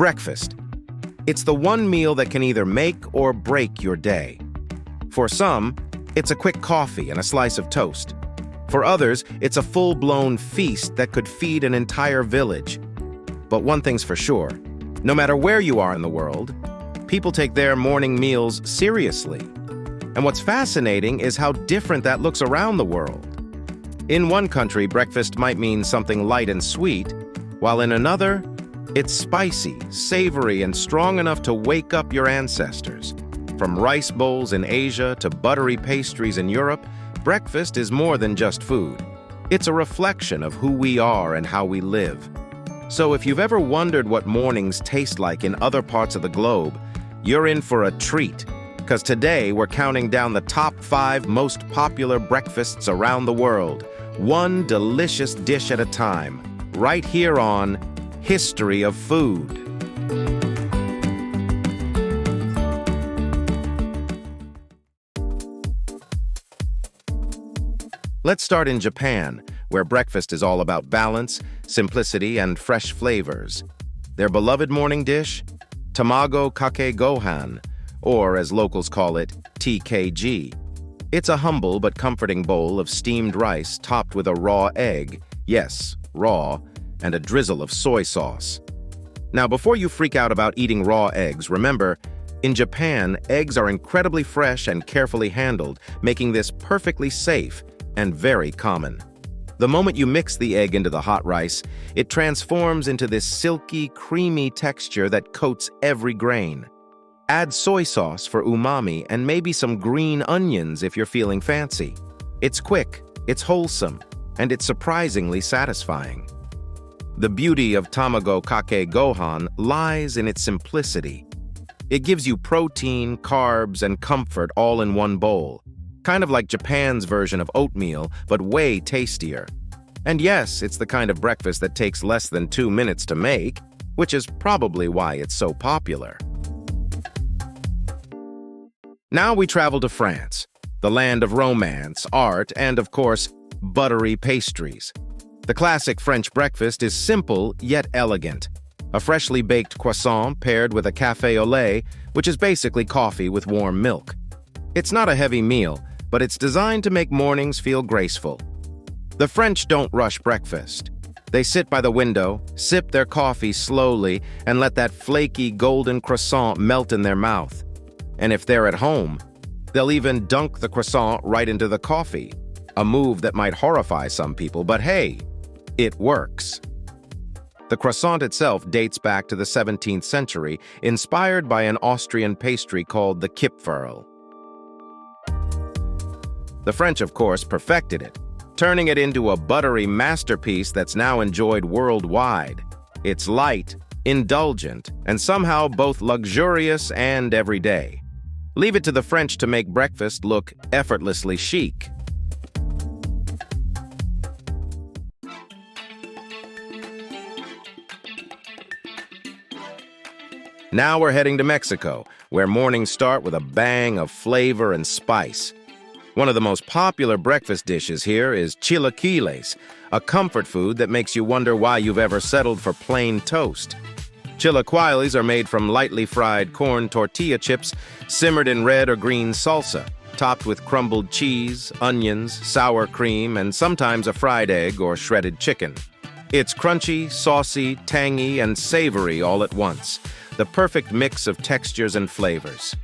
Breakfast. It's the one meal that can either make or break your day. For some, it's a quick coffee and a slice of toast. For others, it's a full-blown feast that could feed an entire village. But one thing's for sure, no matter where you are in the world, people take their morning meals seriously. And what's fascinating is how different that looks around the world. In one country, breakfast might mean something light and sweet, while in another, it's spicy, savory, and strong enough to wake up your ancestors. From rice bowls in Asia to buttery pastries in Europe, breakfast is more than just food. It's a reflection of who we are and how we live. So if you've ever wondered what mornings taste like in other parts of the globe, you're in for a treat, because today we're counting down the top 5 most popular breakfasts around the world, one delicious dish at a time, right here on History of Food. Let's start in Japan, where breakfast is all about balance, simplicity, and fresh flavors. Their beloved morning dish? Tamago Kake Gohan, or as locals call it, TKG. It's a humble but comforting bowl of steamed rice topped with a raw egg, yes, raw, and a drizzle of soy sauce. Now, before you freak out about eating raw eggs, remember, in Japan, eggs are incredibly fresh and carefully handled, making this perfectly safe and very common. The moment you mix the egg into the hot rice, it transforms into this silky, creamy texture that coats every grain. Add soy sauce for umami and maybe some green onions if you're feeling fancy. It's quick, it's wholesome, and it's surprisingly satisfying. The beauty of Tamago Kake Gohan lies in its simplicity. It gives you protein, carbs, and comfort all in one bowl. Kind of like Japan's version of oatmeal, but way tastier. And yes, it's the kind of breakfast that takes less than 2 minutes to make, which is probably why it's so popular. Now we travel to France, the land of romance, art, and of course, buttery pastries. The classic French breakfast is simple yet elegant. A freshly baked croissant paired with a café au lait, which is basically coffee with warm milk. It's not a heavy meal, but it's designed to make mornings feel graceful. The French don't rush breakfast. They sit by the window, sip their coffee slowly, and let that flaky golden croissant melt in their mouth. And if they're at home, they'll even dunk the croissant right into the coffee, a move that might horrify some people, but hey, it works. The croissant itself dates back to the 17th century, inspired by an Austrian pastry called the Kipferl. The French, of course, perfected it, turning it into a buttery masterpiece that's now enjoyed worldwide. It's light, indulgent, and somehow both luxurious and everyday. Leave it to the French to make breakfast look effortlessly chic. Now we're heading to Mexico, where mornings start with a bang of flavor and spice. One of the most popular breakfast dishes here is chilaquiles, a comfort food that makes you wonder why you've ever settled for plain toast. Chilaquiles are made from lightly fried corn tortilla chips simmered in red or green salsa, topped with crumbled cheese, onions, sour cream, and sometimes a fried egg or shredded chicken. It's crunchy, saucy, tangy, and savory all at once, the perfect mix of textures and flavors.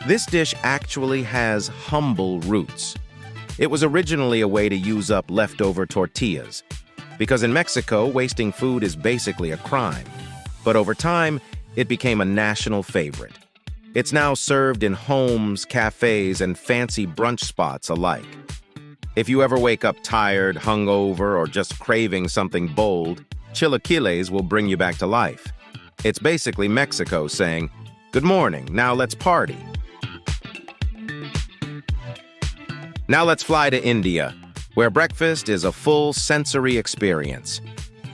This dish actually has humble roots. It was originally a way to use up leftover tortillas, because in Mexico, wasting food is basically a crime. But over time, it became a national favorite. It's now served in homes, cafes, and fancy brunch spots alike. If you ever wake up tired, hungover, or just craving something bold, chilaquiles will bring you back to life. It's basically Mexico saying, "Good morning, now let's party." Now let's fly to India, where breakfast is a full sensory experience.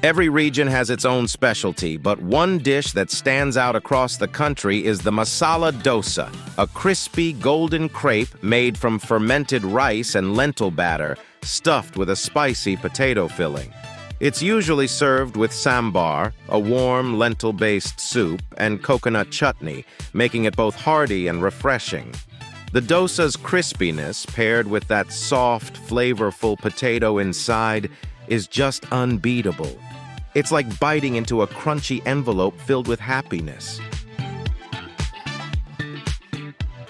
Every region has its own specialty, but one dish that stands out across the country is the masala dosa, a crispy golden crepe made from fermented rice and lentil batter, stuffed with a spicy potato filling. It's usually served with sambar, a warm lentil-based soup, and coconut chutney, making it both hearty and refreshing. The dosa's crispiness, paired with that soft, flavorful potato inside, is just unbeatable. It's like biting into a crunchy envelope filled with happiness.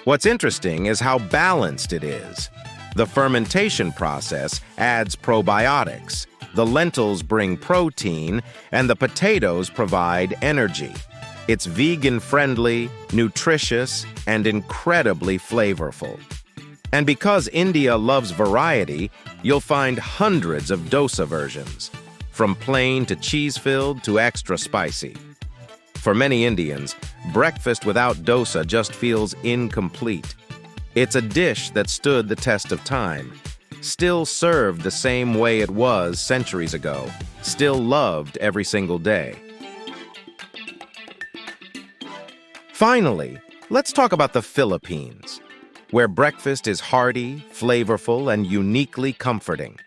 What's interesting is how balanced it is. The fermentation process adds probiotics, the lentils bring protein, and the potatoes provide energy. It's vegan-friendly, nutritious, and incredibly flavorful. And because India loves variety, you'll find hundreds of dosa versions, from plain to cheese-filled to extra spicy. For many Indians, breakfast without dosa just feels incomplete. It's a dish that stood the test of time, still served the same way it was centuries ago, still loved every single day. Finally, let's talk about the Philippines, where breakfast is hearty, flavorful, and uniquely comforting.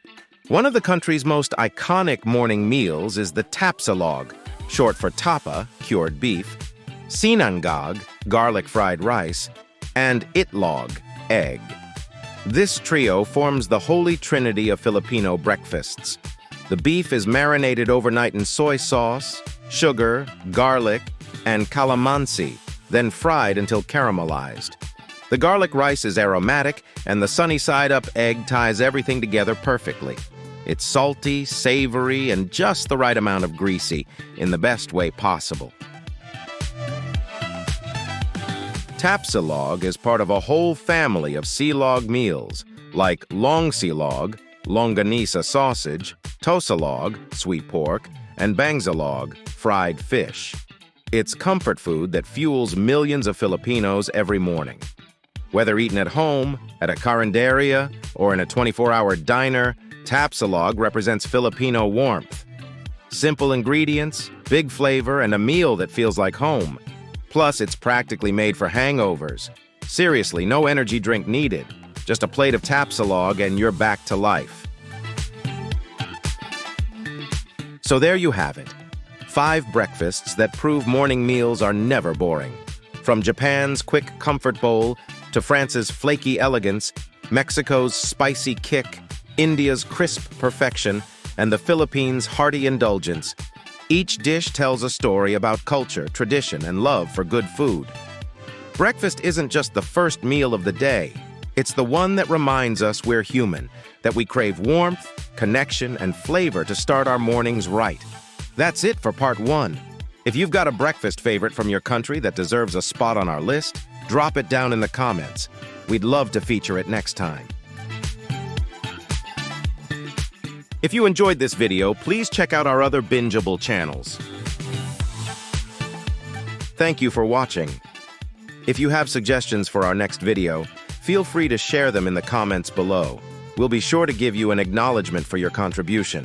One of the country's most iconic morning meals is the tapsilog, short for tapa, cured beef, sinangag, garlic fried rice, and itlog, egg. This trio forms the holy trinity of Filipino breakfasts. The beef is marinated overnight in soy sauce, sugar, garlic, and calamansi, then fried until caramelized. The garlic rice is aromatic, and the sunny-side-up egg ties everything together perfectly. It's salty, savory, and just the right amount of greasy, in the best way possible. Tapsilog is part of a whole family of silog meals, like long silog, longanisa sausage, tosalog, sweet pork, and bangsalog, fried fish. It's comfort food that fuels millions of Filipinos every morning. Whether eaten at home, at a carinderia, or in a 24-hour diner, tapsilog represents Filipino warmth. Simple ingredients, big flavor, and a meal that feels like home. Plus, it's practically made for hangovers. Seriously, no energy drink needed. Just a plate of tapsilog and you're back to life. So there you have it. 5 breakfasts that prove morning meals are never boring. From Japan's quick comfort bowl to France's flaky elegance, Mexico's spicy kick, India's crisp perfection, and the Philippines' hearty indulgence, each dish tells a story about culture, tradition, and love for good food. Breakfast isn't just the first meal of the day. It's the one that reminds us we're human, that we crave warmth, connection, and flavor to start our mornings right. That's it for part 1. If you've got a breakfast favorite from your country that deserves a spot on our list, drop it down in the comments. We'd love to feature it next time. If you enjoyed this video, please check out our other bingeable channels. Thank you for watching. If you have suggestions for our next video, feel free to share them in the comments below. We'll be sure to give you an acknowledgement for your contribution.